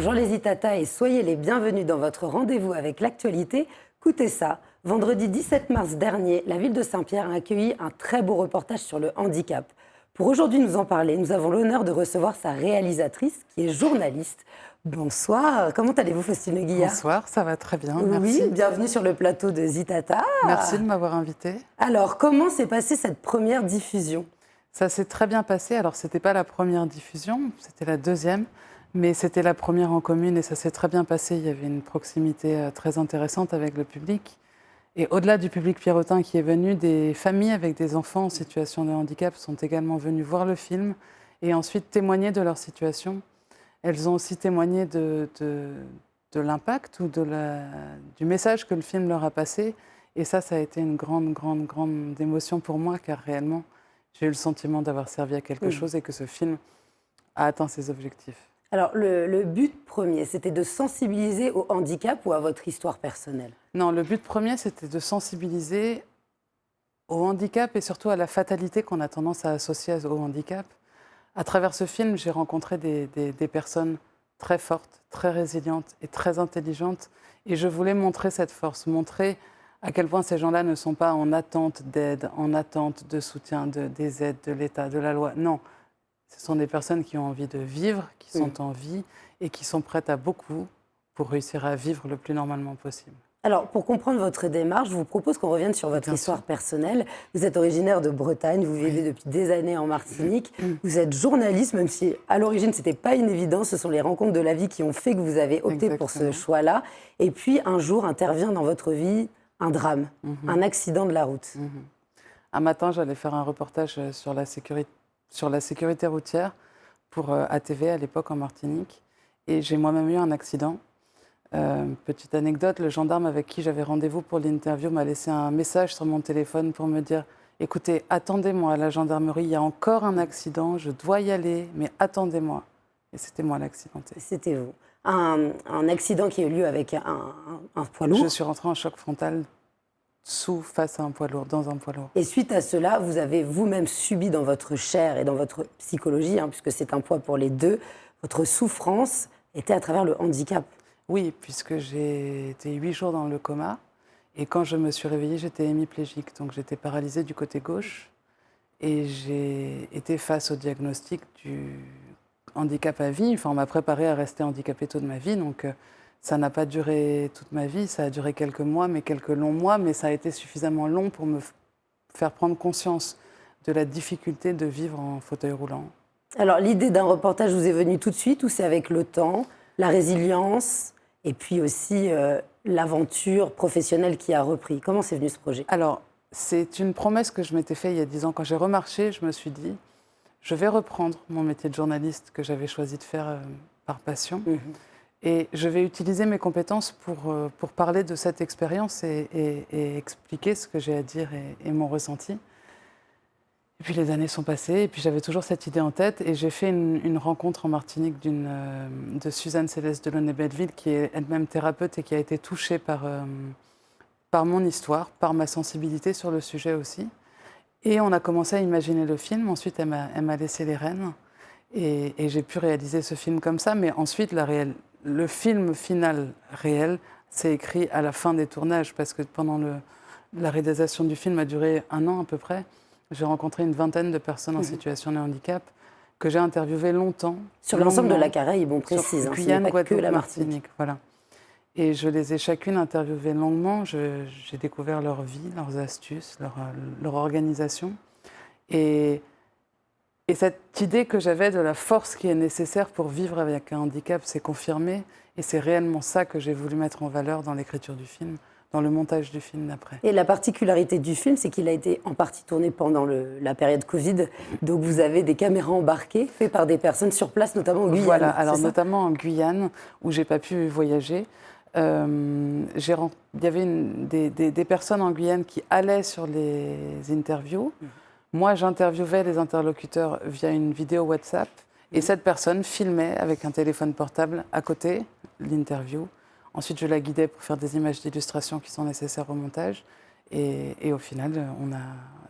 Bonjour les Itata et soyez les bienvenus dans votre rendez-vous avec l'actualité. Écoutez ça, vendredi 17 mars dernier, la ville de Saint-Pierre a accueilli un très beau reportage sur le handicap. Pour aujourd'hui nous en parler, nous avons l'honneur de recevoir sa réalisatrice qui est journaliste. Bonsoir, comment allez-vous Faustine Guillard? Bonsoir, ça va très bien, Oui, merci. bienvenue sur le plateau de Zitata. Merci de m'avoir invitée. Alors, comment s'est passée cette première diffusion? Ça s'est très bien passé. Alors, ce n'était pas la première diffusion, c'était la deuxième, mais c'était la première en commune et ça s'est très bien passé. Il y avait une proximité très intéressante avec le public. Et au-delà du public pierrotin qui est venu, des familles avec des enfants en situation de handicap sont également venues voir le film et ensuite témoigner de leur situation. Elles ont aussi témoigné de l'impact ou du message que le film leur a passé. Et ça a été une grande émotion pour moi, car réellement, j'ai eu le sentiment d'avoir servi à quelque chose et que ce film a atteint ses objectifs. Alors, le but premier, c'était de sensibiliser au handicap ou à votre histoire personnelle? Non, le but premier, c'était de sensibiliser au handicap et surtout à la fatalité qu'on a tendance à associer au handicap. À travers ce film, j'ai rencontré des personnes très fortes, très résilientes et très intelligentes. Et je voulais montrer cette force, montrer à quel point ces gens-là ne sont pas en attente d'aide, en attente de soutien des aides de l'État, de la loi. Non, ce sont des personnes qui ont envie de vivre, qui sont en vie et qui sont prêtes à beaucoup pour réussir à vivre le plus normalement possible. Alors, pour comprendre votre démarche, je vous propose qu'on revienne sur votre histoire personnelle. Vous êtes originaire de Bretagne, vous vivez depuis des années en Martinique. Vous êtes journaliste, même si à l'origine, ce n'était pas une évidence. Ce sont les rencontres de la vie qui ont fait que vous avez opté pour ce choix-là. Et puis, un jour, intervient dans votre vie un drame, un accident de la route. Un matin, j'allais faire un reportage sur la sécurité routière pour ATV à l'époque en Martinique. Et j'ai moi-même eu un accident. Petite anecdote, le gendarme avec qui j'avais rendez-vous pour l'interview m'a laissé un message sur mon téléphone pour me dire « Écoutez, attendez-moi à la gendarmerie, il y a encore un accident, je dois y aller, mais attendez-moi ». Et c'était moi l'accidenté. C'était vous. Un accident qui a eu lieu avec un poids lourd. Je suis rentrée en choc frontal face à un poids lourd, dans un poids lourd. Et suite à cela, vous avez vous-même subi dans votre chair et dans votre psychologie, puisque c'est un poids pour les deux, votre souffrance était à travers le handicap. Oui, puisque j'ai été 8 jours dans le coma. Et quand je me suis réveillée, j'étais hémiplégique. Donc j'étais paralysée du côté gauche. Et j'ai été face au diagnostic du handicap à vie. Enfin, on m'a préparé à rester handicapée toute ma vie. Donc ça n'a pas duré toute ma vie. Ça a duré quelques mois, mais quelques longs mois. Mais ça a été suffisamment long pour me faire prendre conscience de la difficulté de vivre en fauteuil roulant. Alors l'idée d'un reportage vous est venue tout de suite ou c'est avec le temps, la résilience et puis aussi l'aventure professionnelle qui a repris? Comment c'est venu ce projet? Alors, c'est une promesse que je m'étais faite il y a 10 ans. Quand j'ai remarché, je me suis dit, je vais reprendre mon métier de journaliste que j'avais choisi de faire par passion. Et je vais utiliser mes compétences pour parler de cette expérience et expliquer ce que j'ai à dire et mon ressenti. Et puis les années sont passées et puis j'avais toujours cette idée en tête et j'ai fait une rencontre en Martinique de Suzanne Céleste Delaunay-Belleville qui est elle-même thérapeute et qui a été touchée par mon histoire, par ma sensibilité sur le sujet aussi. Et on a commencé à imaginer le film. Ensuite, elle m'a laissé les rênes et j'ai pu réaliser ce film comme ça. Mais ensuite, le film final réel s'est écrit à la fin des tournages parce que pendant la réalisation du film a duré 1 an à peu près. J'ai rencontré une vingtaine de personnes en situation de handicap que j'ai interviewées longtemps. Sur l'ensemble de la Caraïbe, on précise. Guyane, pas que Guadeloupe, la Martinique. Voilà. Et je les ai chacune interviewées longuement. J'ai découvert leur vie, leurs astuces, leur organisation. Et cette idée que j'avais de la force qui est nécessaire pour vivre avec un handicap s'est confirmée. Et c'est réellement ça que j'ai voulu mettre en valeur dans l'écriture du film, dans le montage du film d'après. Et la particularité du film, c'est qu'il a été en partie tourné pendant la période Covid. Donc vous avez des caméras embarquées faites par des personnes sur place, notamment en Guyane. Voilà, alors notamment en Guyane, où j'ai pas pu voyager. Il y avait des personnes en Guyane qui allaient sur les interviews. Moi, j'interviewais les interlocuteurs via une vidéo WhatsApp. Et cette personne filmait avec un téléphone portable à côté l'interview. Ensuite, je la guidais pour faire des images d'illustration qui sont nécessaires au montage. Et au final,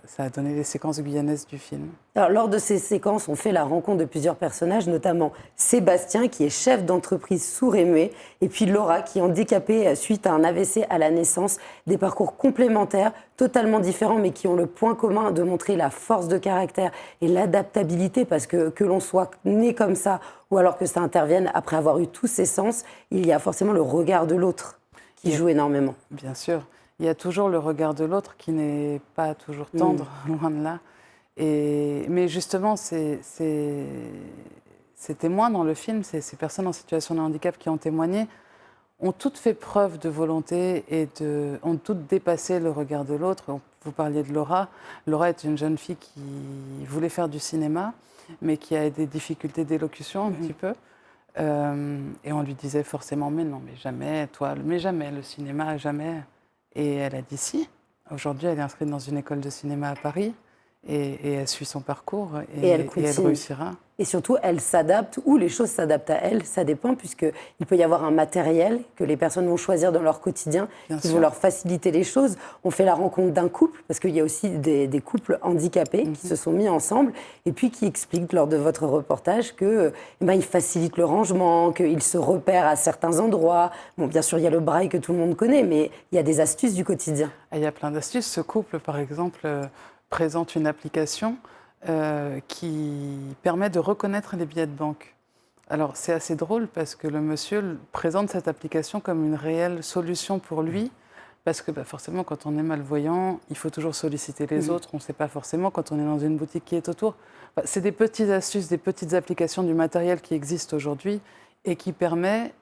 ça a donné les séquences guyanaises du film. Alors, lors de ces séquences, on fait la rencontre de plusieurs personnages, notamment Sébastien, qui est chef d'entreprise sourd et muet, et puis Laura, qui est handicapée suite à un AVC à la naissance. Des parcours complémentaires, totalement différents, mais qui ont le point commun de montrer la force de caractère et l'adaptabilité, parce que l'on soit né comme ça, ou alors que ça intervienne après avoir eu tous ses sens, il y a forcément le regard de l'autre qui joue énormément. Bien sûr. Il y a toujours le regard de l'autre qui n'est pas toujours tendre, loin de là. Mais justement, ces témoins dans le film, ces personnes en situation de handicap qui ont témoigné, ont toutes fait preuve de volonté et ont toutes dépassé le regard de l'autre. Vous parliez de Laura. Laura est une jeune fille qui voulait faire du cinéma, mais qui a des difficultés d'élocution un petit peu. Et on lui disait forcément, mais non, mais jamais, toi, mais jamais, le cinéma, jamais. Et elle a dit si. Aujourd'hui, elle est inscrite dans une école de cinéma à Paris et elle suit son parcours et elle réussira. Et surtout, elle s'adapte ou les choses s'adaptent à elle, ça dépend, puisqu'il peut y avoir un matériel que les personnes vont choisir dans leur quotidien, qui vont leur faciliter les choses. On fait la rencontre d'un couple, parce qu'il y a aussi des couples handicapés qui se sont mis ensemble, et puis qui expliquent lors de votre reportage qu'ils facilitent le rangement, qu'ils se repèrent à certains endroits. Bon, bien sûr, il y a le braille que tout le monde connaît, mais il y a des astuces du quotidien. Il y a plein d'astuces. Ce couple, par exemple, présente une application qui permet de reconnaître les billets de banque. Alors, c'est assez drôle parce que le monsieur présente cette application comme une réelle solution pour lui, parce que forcément, quand on est malvoyant, il faut toujours solliciter les autres. On ne sait pas forcément quand on est dans une boutique qui est autour. C'est des petites astuces, des petites applications du matériel qui existe aujourd'hui et qui permet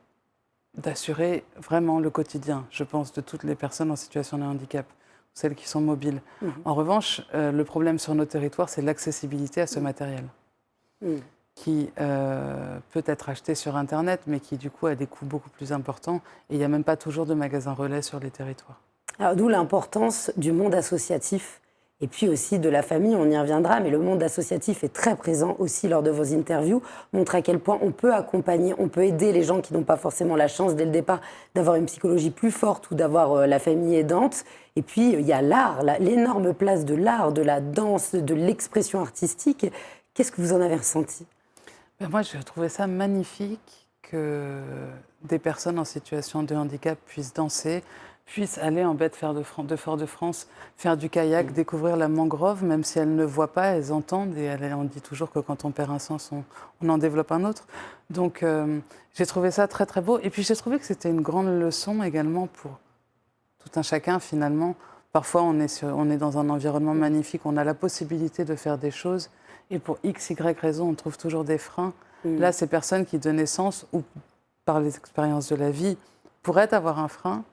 d'assurer vraiment le quotidien, je pense, de toutes les personnes en situation de handicap, celles qui sont mobiles. En revanche, le problème sur nos territoires, c'est l'accessibilité à ce matériel, qui peut être acheté sur Internet, mais qui du coup a des coûts beaucoup plus importants. Et il n'y a même pas toujours de magasins relais sur les territoires. Alors d'où l'importance du monde associatif, et puis aussi de la famille, on y reviendra, mais le monde associatif est très présent aussi lors de vos interviews, montre à quel point on peut accompagner, on peut aider les gens qui n'ont pas forcément la chance dès le départ d'avoir une psychologie plus forte ou d'avoir la famille aidante. Et puis il y a l'art, l'énorme place de l'art, de la danse, de l'expression artistique. Qu'est-ce que vous en avez ressenti ? Moi, je trouvais ça magnifique que des personnes en situation de handicap puissent danser, puissent aller en baie de Fort-de-France, faire du kayak, découvrir la mangrove, même si elles ne voient pas, elles entendent. Et on dit toujours que quand on perd un sens, on en développe un autre. Donc j'ai trouvé ça très très beau. Et puis j'ai trouvé que c'était une grande leçon également pour tout un chacun finalement. Parfois on est dans un environnement magnifique, on a la possibilité de faire des choses. Et pour X, Y raison, on trouve toujours des freins. Là, ces personnes qui de naissance ou par les expériences de la vie pourraient avoir un frein,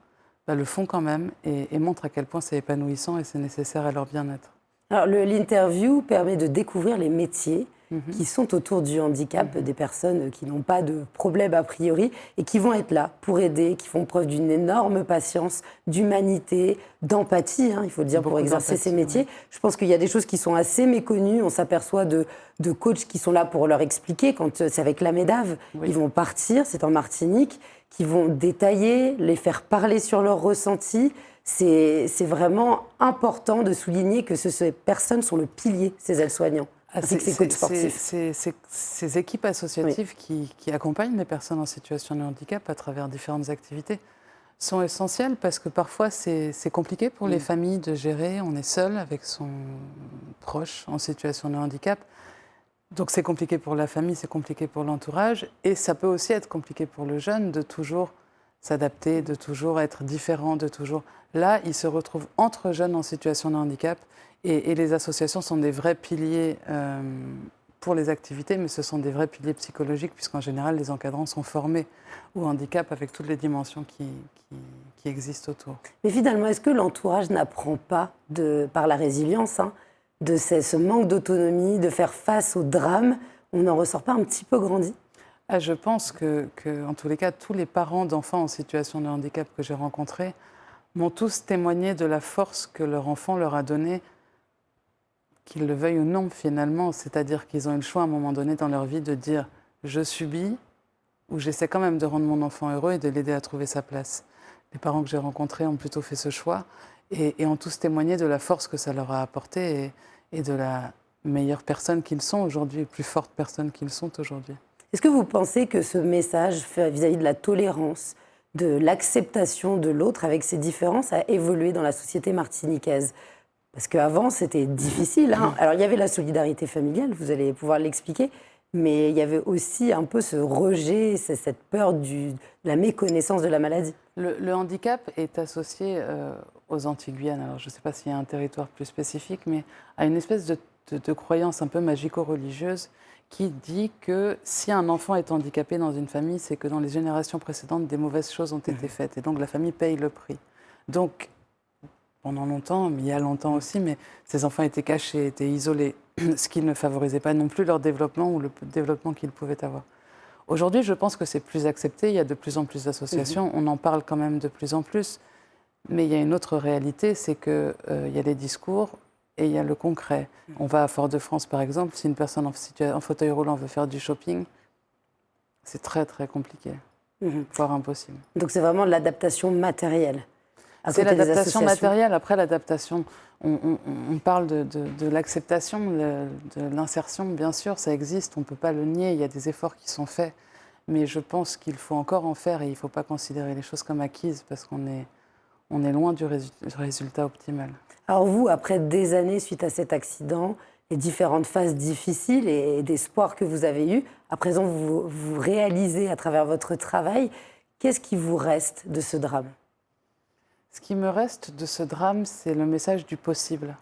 le font quand même et montrent à quel point c'est épanouissant et c'est nécessaire à leur bien-être. Alors, l'interview permet de découvrir les métiers qui sont autour du handicap, des personnes qui n'ont pas de problème a priori et qui vont être là pour aider, qui font preuve d'une énorme patience, d'humanité, d'empathie, il faut le dire, pour exercer ces métiers. Ouais. Je pense qu'il y a des choses qui sont assez méconnues. On s'aperçoit de coachs qui sont là pour leur expliquer. Quand c'est avec la MEDAV, ils vont partir, c'est en Martinique, qui vont détailler, les faire parler sur leurs ressentis. C'est vraiment important de souligner que ces personnes sont le pilier, ces aides-soignants. Ces équipes associatives qui accompagnent les personnes en situation de handicap à travers différentes activités sont essentielles parce que parfois c'est compliqué pour les familles de gérer. On est seul avec son proche en situation de handicap. Donc c'est compliqué pour la famille, c'est compliqué pour l'entourage. Et ça peut aussi être compliqué pour le jeune de toujours s'adapter, de toujours être différent, de toujours... Là, il se retrouve entre jeunes en situation de handicap et les associations sont des vrais piliers pour les activités, mais ce sont des vrais piliers psychologiques puisqu'en général, les encadrants sont formés au handicap avec toutes les dimensions qui existent autour. Mais finalement, est-ce que l'entourage n'apprend pas, par la résilience, de ce manque d'autonomie, de faire face au drame? On n'en ressort pas un petit peu grandi? Je pense que, en tous les cas, tous les parents d'enfants en situation de handicap que j'ai rencontrés m'ont tous témoigné de la force que leur enfant leur a donnée, qu'ils le veuillent ou non finalement. C'est-à-dire qu'ils ont eu le choix à un moment donné dans leur vie de dire « je subis » ou « j'essaie quand même de rendre mon enfant heureux et de l'aider à trouver sa place ». Les parents que j'ai rencontrés ont plutôt fait ce choix. et ont tous témoigné de la force que ça leur a apporté et de la meilleure personne qu'ils sont aujourd'hui, plus forte personne qu'ils sont aujourd'hui. Est-ce que vous pensez que ce message vis-à-vis de la tolérance, de l'acceptation de l'autre avec ses différences a évolué dans la société martiniquaise? Parce qu'avant, c'était difficile, hein. Alors, il y avait la solidarité familiale, vous allez pouvoir l'expliquer, mais il y avait aussi un peu ce rejet, cette peur de la méconnaissance de la maladie. Le handicap est associé aux Antilles-Guyane. Alors, je ne sais pas s'il y a un territoire plus spécifique, mais à une espèce de croyance un peu magico-religieuse qui dit que si un enfant est handicapé dans une famille, c'est que dans les générations précédentes, des mauvaises choses ont été faites. Et donc, la famille paye le prix. Donc, pendant longtemps, mais il y a longtemps aussi, mais ces enfants étaient cachés, étaient isolés, ce qui ne favorisait pas non plus leur développement ou le développement qu'ils pouvaient avoir. Aujourd'hui, je pense que c'est plus accepté, il y a de plus en plus d'associations, on en parle quand même de plus en plus, mais il y a une autre réalité, c'est qu'il y a les discours et il y a le concret. On va à Fort-de-France, par exemple, si une personne en fauteuil roulant veut faire du shopping, c'est très très compliqué, voire impossible. Donc c'est vraiment de l'adaptation matérielle. C'est l'adaptation matérielle. Après l'adaptation, on parle de l'acceptation, de l'insertion, bien sûr, ça existe, on ne peut pas le nier, il y a des efforts qui sont faits. Mais je pense qu'il faut encore en faire et il ne faut pas considérer les choses comme acquises parce qu'on est loin du résultat optimal. Alors vous, après des années suite à cet accident, les différentes phases difficiles et d'espoir que vous avez eues, à présent vous réalisez à travers votre travail, qu'est-ce qui vous reste de ce drame ? Ce qui me reste de ce drame, c'est le message du possible.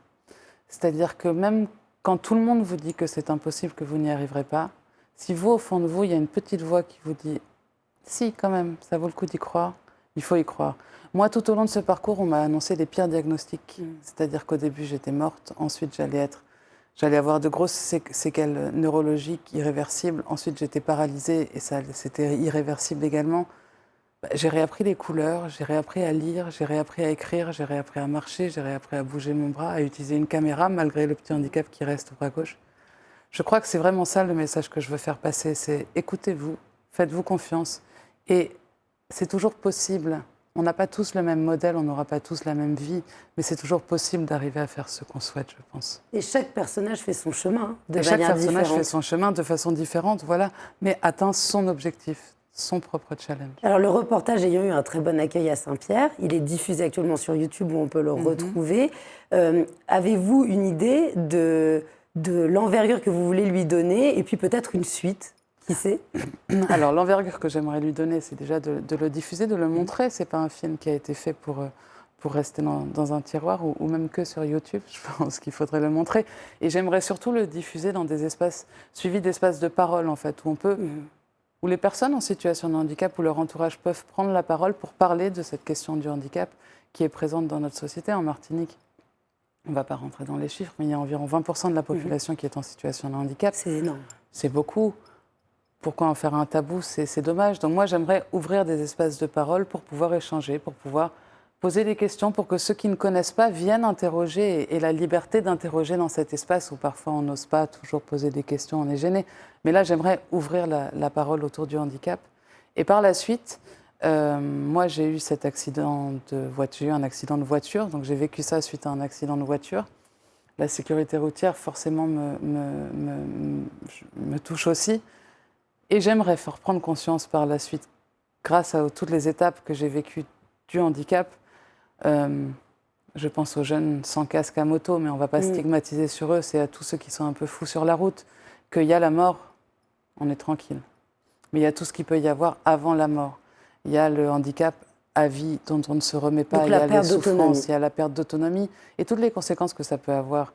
C'est-à-dire que même quand tout le monde vous dit que c'est impossible, que vous n'y arriverez pas, si vous, au fond de vous, il y a une petite voix qui vous dit « si, quand même, ça vaut le coup d'y croire », il faut y croire. Moi, tout au long de ce parcours, on m'a annoncé les pires diagnostics. C'est-à-dire qu'au début, j'étais morte. Ensuite, j'allais avoir de grosses séquelles neurologiques irréversibles. Ensuite, j'étais paralysée et c'était irréversible également. J'ai réappris les couleurs, j'ai réappris à lire, j'ai réappris à écrire, j'ai réappris à marcher, j'ai réappris à bouger mon bras, à utiliser une caméra malgré le petit handicap qui reste au bras gauche. Je crois que c'est vraiment ça le message que je veux faire passer, c'est écoutez-vous, faites-vous confiance. Et c'est toujours possible. On n'a pas tous le même modèle, on n'aura pas tous la même vie, mais c'est toujours possible d'arriver à faire ce qu'on souhaite, je pense. Et chaque personnage fait son chemin de manière différente. Chaque personnage fait son chemin de façon différente, voilà, mais atteint son objectif, son propre challenge. Alors le reportage ayant eu un très bon accueil à Saint-Pierre, il est diffusé actuellement sur YouTube où on peut le retrouver. Avez-vous une idée de l'envergure que vous voulez lui donner et puis peut-être une suite? Qui sait? Alors, l'envergure que j'aimerais lui donner, c'est déjà de le diffuser, de le montrer. Ce n'est pas un film qui a été fait pour rester dans un tiroir ou même que sur YouTube. Je pense qu'il faudrait le montrer. Et j'aimerais surtout le diffuser dans des espaces suivis d'espaces de parole, en fait, où les personnes en situation de handicap ou leur entourage peuvent prendre la parole pour parler de cette question du handicap qui est présente dans notre société en Martinique. On ne va pas rentrer dans les chiffres, mais il y a environ 20% de la population qui est en situation de handicap. C'est énorme. C'est beaucoup. Pourquoi en faire un tabou? C'est dommage. Donc moi, j'aimerais ouvrir des espaces de parole pour pouvoir échanger, pour pouvoir poser des questions, pour que ceux qui ne connaissent pas viennent interroger et la liberté d'interroger dans cet espace où parfois on n'ose pas toujours poser des questions, on est gêné. Mais là, j'aimerais ouvrir la parole autour du handicap. Et par la suite, moi, j'ai eu cet accident de voiture, un accident de voiture. Donc j'ai vécu ça suite à un accident de voiture. La sécurité routière, forcément, me touche aussi. Et j'aimerais faire prendre conscience par la suite, grâce à toutes les étapes que j'ai vécues du handicap. Je pense aux jeunes sans casque à moto, mais on ne va pas stigmatiser sur eux, c'est à tous ceux qui sont un peu fous sur la route, qu'il y a la mort, on est tranquille. Mais il y a tout ce qu'il peut y avoir avant la mort. Il y a le handicap à vie dont on ne se remet pas, il y a les souffrances, il y a la perte d'autonomie et toutes les conséquences que ça peut avoir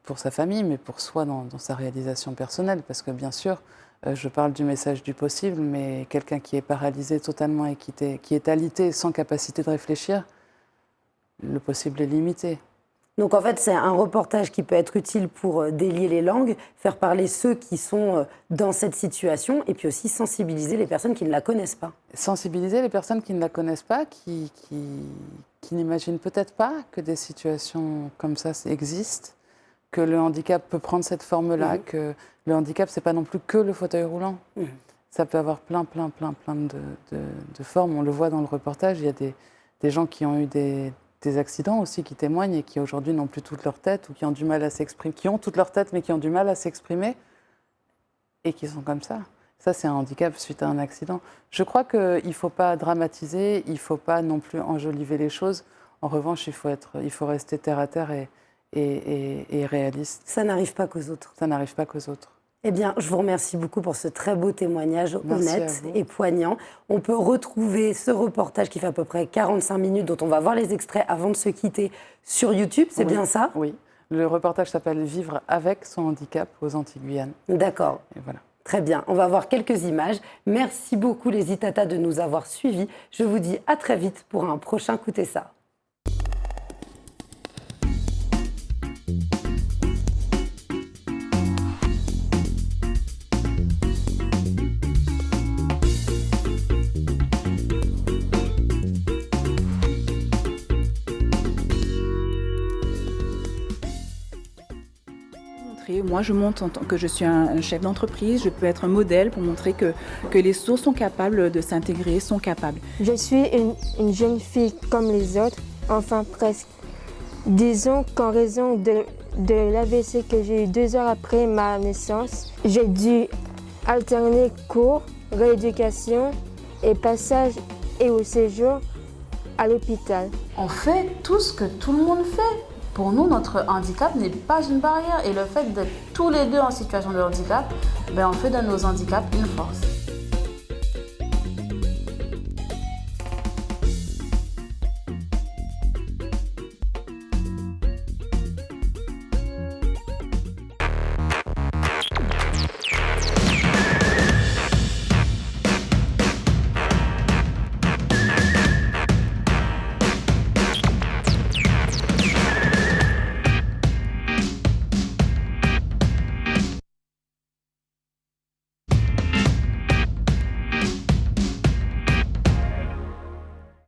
pour sa famille, mais pour soi dans sa réalisation personnelle, parce que bien sûr, je parle du message du possible, mais quelqu'un qui est paralysé totalement et qui est alité sans capacité de réfléchir, le possible est limité. Donc en fait, c'est un reportage qui peut être utile pour délier les langues, faire parler ceux qui sont dans cette situation et puis aussi sensibiliser les personnes qui ne la connaissent pas. Sensibiliser les personnes qui ne la connaissent pas, qui n'imaginent peut-être pas que des situations comme ça existent, que le handicap peut prendre cette forme-là, que le handicap, ce n'est pas non plus que le fauteuil roulant. Ça peut avoir plein de formes. On le voit dans le reportage, il y a des gens qui ont eu des des accidents aussi qui témoignent et qui aujourd'hui n'ont plus toute leur tête ou qui ont du mal à s'exprimer, qui ont toute leur tête mais qui ont du mal à s'exprimer et qui sont comme ça. Ça, c'est un handicap suite à un accident. Je crois qu'il ne faut pas dramatiser, il ne faut pas non plus enjoliver les choses. En revanche, il faut rester terre à terre et réaliste. Ça n'arrive pas qu'aux autres. Ça n'arrive pas qu'aux autres. Eh bien, je vous remercie beaucoup pour ce très beau témoignage honnête et poignant. On peut retrouver ce reportage qui fait à peu près 45 minutes, dont on va voir les extraits avant de se quitter sur YouTube. C'est bien ça? Oui. Le reportage s'appelle « Vivre avec son handicap aux Antilles-Guyane ». D'accord. Et voilà. Très bien. On va voir quelques images. Merci beaucoup les Itata de nous avoir suivis. Je vous dis à très vite pour un prochain Écoutez ça. Moi, je montre en tant que je suis un chef d'entreprise, je peux être un modèle pour montrer que les sourds sont capables de s'intégrer, sont capables. Je suis une jeune fille comme les autres, enfin presque. Disons qu'en raison de l'AVC que j'ai eu 2 heures après ma naissance, j'ai dû alterner cours, rééducation et passage et au séjour à l'hôpital. On fait tout ce que tout le monde fait. Pour nous, notre handicap n'est pas une barrière et le fait d'être tous les deux en situation de handicap, on fait de nos handicaps une force.